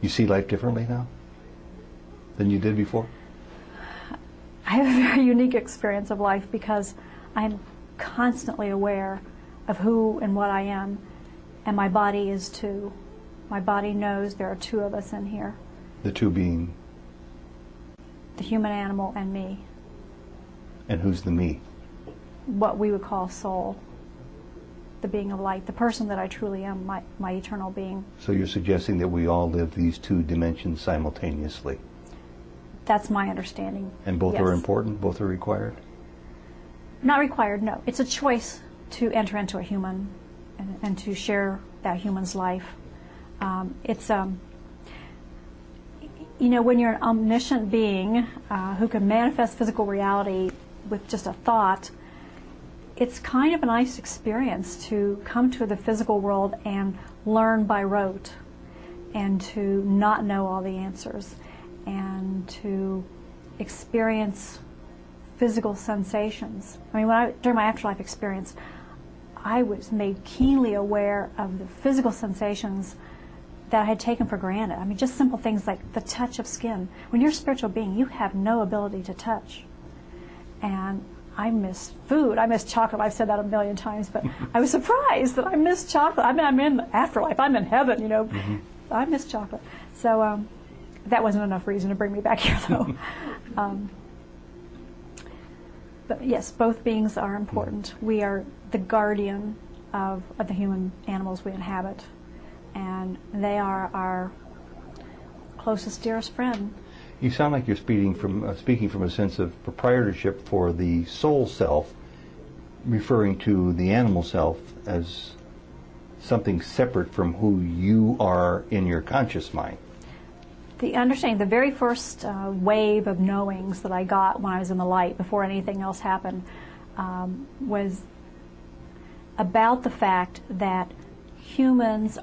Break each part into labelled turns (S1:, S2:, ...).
S1: You see life differently now than you did before?
S2: I have a very unique experience of life because I'm constantly aware of who and what I am, and my body is too. My body knows there are two of us in here.
S1: The two being?
S2: The human animal and me.
S1: And who's the me?
S2: What we would call soul. The being of light, the person that I truly am, my eternal being.
S1: So you're suggesting that we all live these two dimensions simultaneously?
S2: That's my understanding.
S1: And both
S2: yes.
S1: are important? Both are required?
S2: Not required, no. It's a choice to enter into a human and to share that human's life. You know, when you're an omniscient being who can manifest physical reality with just a thought, it's kind of a nice experience to come to the physical world and learn by rote, and to not know all the answers, and to experience physical sensations. I mean, during my afterlife experience, I was made keenly aware of the physical sensations that I had taken for granted. I mean, just simple things like the touch of skin. When you're a spiritual being, you have no ability to touch. And I miss food. I miss chocolate. I've said that a million times, but I was surprised that I missed chocolate. I mean, I'm in the afterlife. I'm in heaven, you know. Mm-hmm. I miss chocolate. So that wasn't enough reason to bring me back here, though. But yes, both beings are important. We are the guardian of the human animals we inhabit, and they are our closest, dearest friend.
S1: You sound like you're speaking from a sense of proprietorship for the soul self, referring to the animal self as something separate from who you are in your conscious mind.
S2: The understanding, the very first wave of knowings that I got when I was in the light, before anything else happened, was about the fact that humans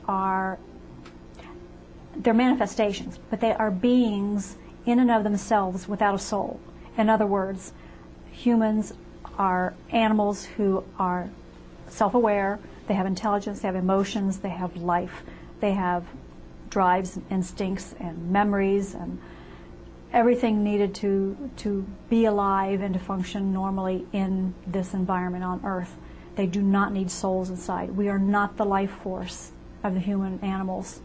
S2: they're manifestations, but they are beings in and of themselves without a soul. In other words, humans are animals who are self-aware, they have intelligence, they have emotions, they have life, they have drives and instincts and memories and everything needed to be alive and to function normally in this environment on Earth. They do not need souls inside. We are not the life force of the human animals.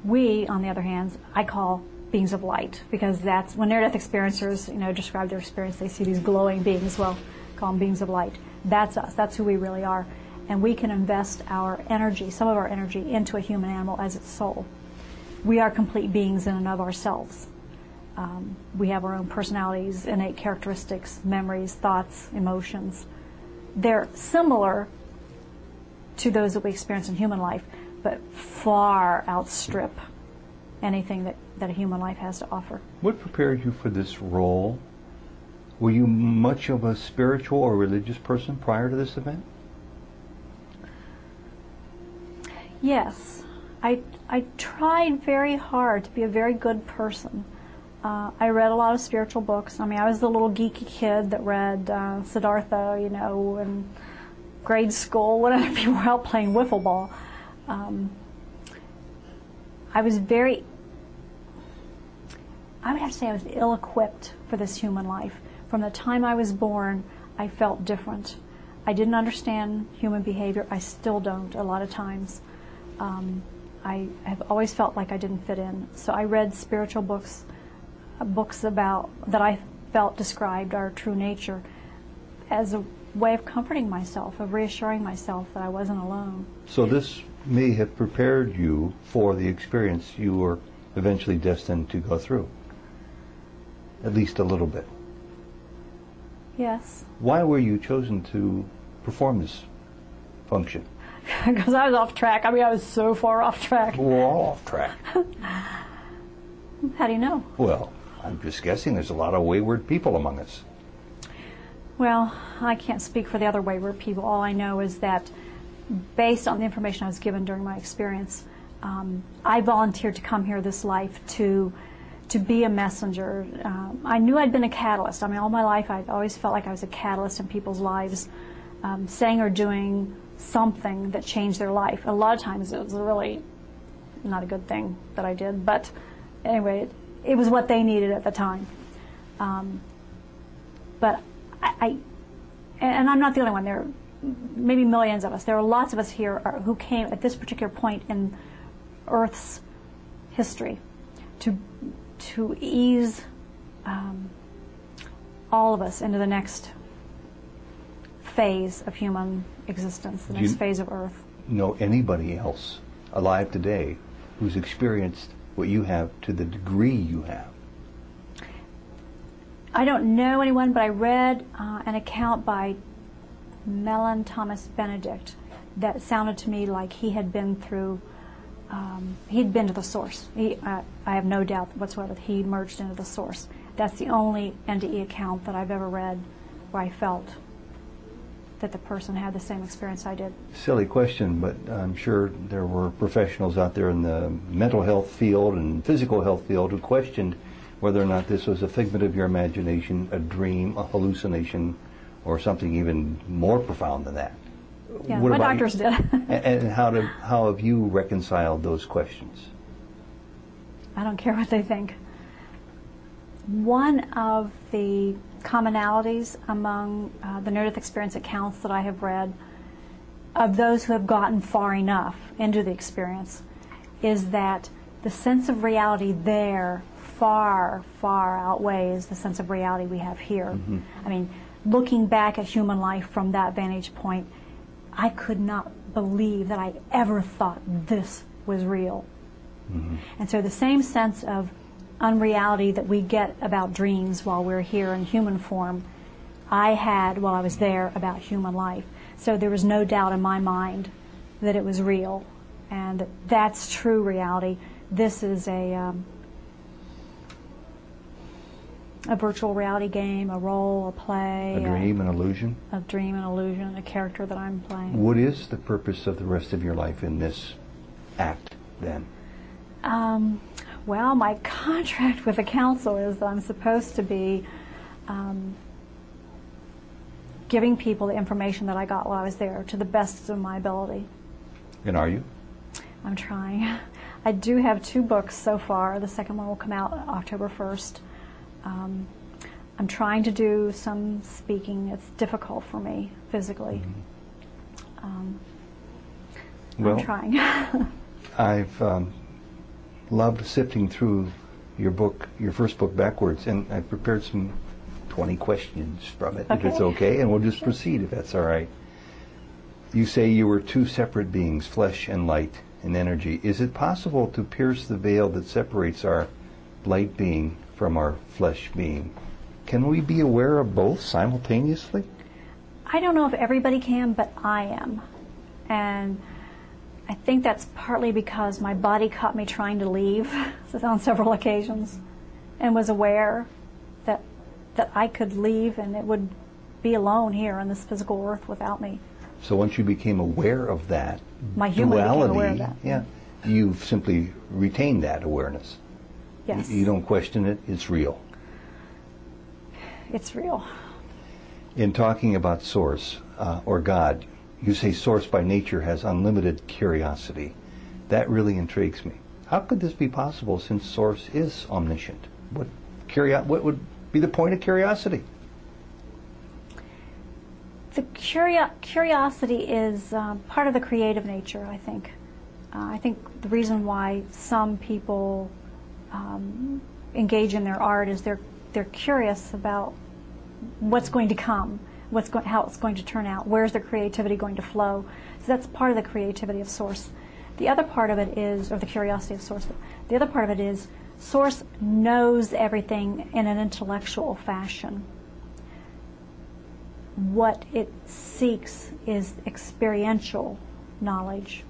S2: We, on the other hand, I call beings of light, because that's when near-death experiencers, describe their experience, they see these glowing beings. Well, call them beings of light. That's us. That's who we really are. And we can invest our energy, some of our energy, into a human animal as its soul. We are complete beings in and of ourselves. We have our own personalities, innate characteristics, memories, thoughts, emotions. They're similar to those that we experience in human life, but far outstrip anything that a human life has to offer.
S1: What prepared you for this role? Were you much of a spiritual or religious person prior to this event?
S2: Yes. I tried very hard to be a very good person. I read a lot of spiritual books. I mean, I was the little geeky kid that read Siddhartha, in grade school when other people were out playing wiffle ball. I would have to say I was ill-equipped for this human life. From the time I was born, I felt different. I didn't understand human behavior. I still don't a lot of times. I have always felt like I didn't fit in. So I read spiritual books about that I felt described our true nature as a way of comforting myself, of reassuring myself that I wasn't alone.
S1: So this may have prepared you for the experience you were eventually destined to go through, at least a little bit.
S2: Yes.
S1: Why were you chosen to perform this function?
S2: Because I was off track. I mean, I was so far off track.
S1: We're all off track.
S2: How do you know?
S1: Well, I'm just guessing there's a lot of wayward people among us.
S2: Well, I can't speak for the other wayward people. All I know is that based on the information I was given during my experience, I volunteered to come here this life to be a messenger. I knew I'd been a catalyst. I mean, all my life I'd always felt like I was a catalyst in people's lives, saying or doing something that changed their life. A lot of times it was really not a good thing that I did, but anyway, it was what they needed at the time. But and I'm not the only one. There are maybe millions of us. There are lots of us here who came at this particular point in Earth's history to ease all of us into the next phase of human existence, the next phase of Earth.
S1: Know anybody else alive today who's experienced what you have to the degree you have?
S2: I don't know anyone, but I read an account by Thomas Mellen Benedict that sounded to me like he had been through, he'd been to the source. I have no doubt whatsoever that he merged into the source. That's the only NDE account that I've ever read where I felt that the person had the same experience I did.
S1: Silly question, but I'm sure there were professionals out there in the mental health field and physical health field who questioned whether or not this was a figment of your imagination, a dream, a hallucination, or something even more profound than that.
S2: Yeah, my doctors did.
S1: And how have you reconciled those questions?
S2: I don't care what they think. One of the commonalities among the NearDeath Experience accounts that I have read of those who have gotten far enough into the experience is that the sense of reality there far, far outweighs the sense of reality we have here. Mm-hmm. I mean, looking back at human life from that vantage point, I could not believe that I ever thought this was real. Mm-hmm. And so the same sense of unreality that we get about dreams while we're here in human form, I had while I was there about human life. So there was no doubt in my mind that it was real, and that's true reality. This is a virtual reality game, a role, a play.
S1: A dream, an illusion?
S2: A dream, an illusion, a character that I'm playing.
S1: What is the purpose of the rest of your life in this act, then?
S2: Well, my contract with the council is that I'm supposed to be giving people the information that I got while I was there to the best of my ability.
S1: And are you?
S2: I'm trying. I do have 2 books so far. The second one will come out October 1st. I'm trying to do some speaking. It's difficult for me physically. Mm-hmm. I'm trying.
S1: I've loved sifting through your book, your first book, backwards, and I've prepared some 20 questions from it, if it's okay, and we'll just proceed if that's all right. You say you were 2 separate beings, flesh and light and energy. Is it possible to pierce the veil that separates our light being from our flesh being? Can we be aware of both simultaneously?
S2: I don't know if everybody can, but I am. And I think that's partly because my body caught me trying to leave on several occasions and was aware that I could leave and it would be alone here on this physical earth without me.
S1: So once you became aware of that
S2: my human
S1: duality,
S2: became aware of that.
S1: Yeah, you've simply retained that awareness.
S2: Yes.
S1: You don't question it, it's real.
S2: It's real.
S1: In talking about Source or God, you say Source by nature has unlimited curiosity. That really intrigues me. How could this be possible since Source is omniscient? What would be the point of curiosity?
S2: The curiosity is part of the creative nature, I think. I think the reason why some people engage in their art is they're curious about what's going to come, how it's going to turn out, where's their creativity going to flow. So that's part of the creativity of Source. The other part of it is, or the curiosity of Source, the other part of it is Source knows everything in an intellectual fashion. What it seeks is experiential knowledge.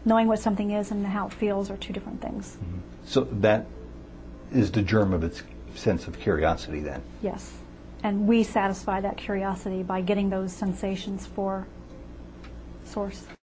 S2: Knowing what something is and how it feels are 2 different things.
S1: Mm-hmm. So that is the germ of its sense of curiosity then?
S2: Yes. And we satisfy that curiosity by getting those sensations for Source.